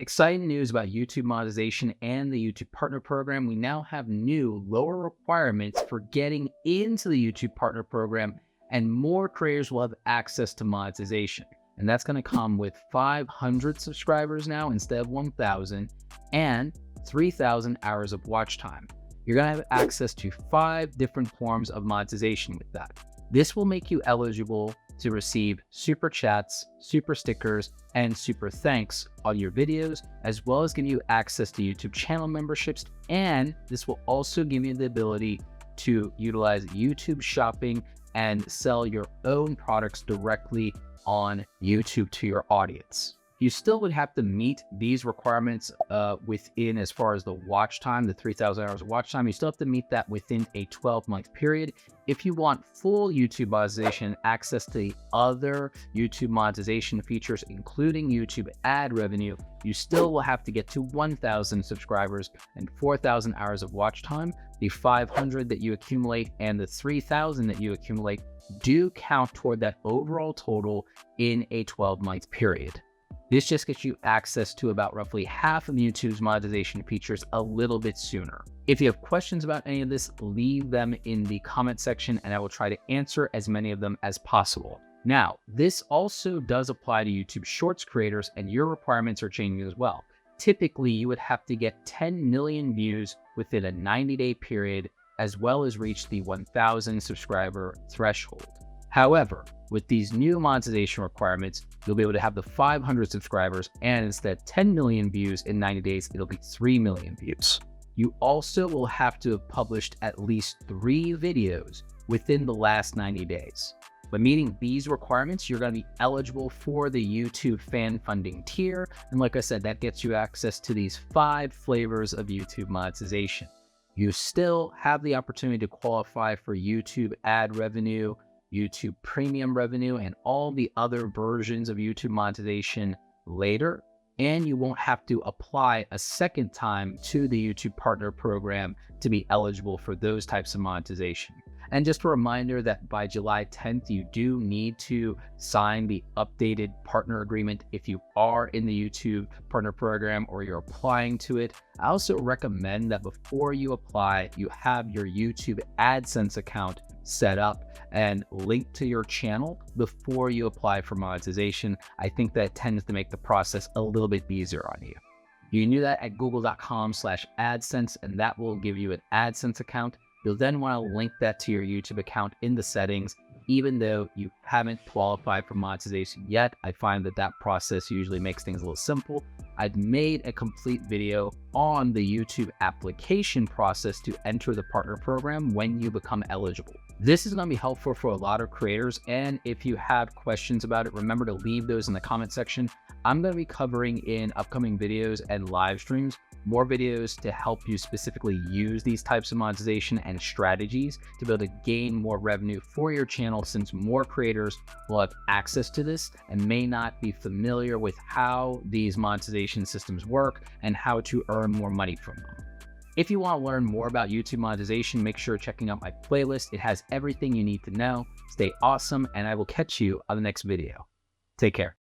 Exciting news about YouTube monetization and the YouTube Partner Program. We now have new lower requirements for getting into the YouTube Partner Program, and more creators will have access to monetization. And that's going to come with 500 subscribers now instead of 1,000 and 3,000 hours of watch time. You're going to have access to 5 different forms of monetization with that. This will make you eligible to receive super chats, super stickers, and super thanks on your videos, as well as give you access to YouTube channel memberships. And this will also give you the ability to utilize YouTube shopping and sell your own products directly on YouTube to your audience. You still would have to meet these requirements within, as far as the watch time, the 3,000 hours of watch time, you still have to meet that within a 12-month period. If you want full YouTube monetization, access to the other YouTube monetization features, including YouTube ad revenue, you still will have to get to 1,000 subscribers and 4,000 hours of watch time. The 500 that you accumulate and the 3,000 that you accumulate do count toward that overall total in a 12-month period. This just gets you access to about roughly half of YouTube's monetization features a little bit sooner. If you have questions about any of this, leave them in the comment section and I will try to answer as many of them as possible. Now, this also does apply to YouTube Shorts creators, and your requirements are changing as well. Typically, you would have to get 10 million views within a 90-day period, as well as reach the 1,000 subscriber threshold. However, with these new monetization requirements, you'll be able to have the 500 subscribers, and instead of 10 million views in 90 days, it'll be 3 million views. You also will have to have published at least 3 videos within the last 90 days. By meeting these requirements, you're going to be eligible for the YouTube fan funding tier. And like I said, that gets you access to these 5 flavors of YouTube monetization. You still have the opportunity to qualify for YouTube ad revenue, YouTube premium revenue, and all the other versions of YouTube monetization later. And you won't have to apply a second time to the YouTube Partner Program to be eligible for those types of monetization. And just a reminder that by July 10th, you do need to sign the updated partner agreement if you are in the YouTube Partner Program or you're applying to it. I also recommend that before you apply, you have your YouTube AdSense account set up and linked to your channel before you apply for monetization. I think that tends to make the process a little bit easier on you. You can do that at google.com/AdSense, and that will give you an AdSense account. You'll then want to link that to your YouTube account in the settings. Even though you haven't qualified for monetization yet, I find that that process usually makes things a little simple. I've made a complete video on the YouTube application process to enter the partner program when you become eligible. This is going to be helpful for a lot of creators, and if you have questions about it, remember to leave those in the comment section. I'm going to be covering in upcoming videos and live streams more videos to help you specifically use these types of monetization and strategies to be able to gain more revenue for your channel, since more creators will have access to this and may not be familiar with how these monetization systems work and how to earn more money from them. If you want to learn more about YouTube monetization, make sure checking out my playlist. It has everything you need to know. Stay awesome, and I will catch you on the next video. Take care.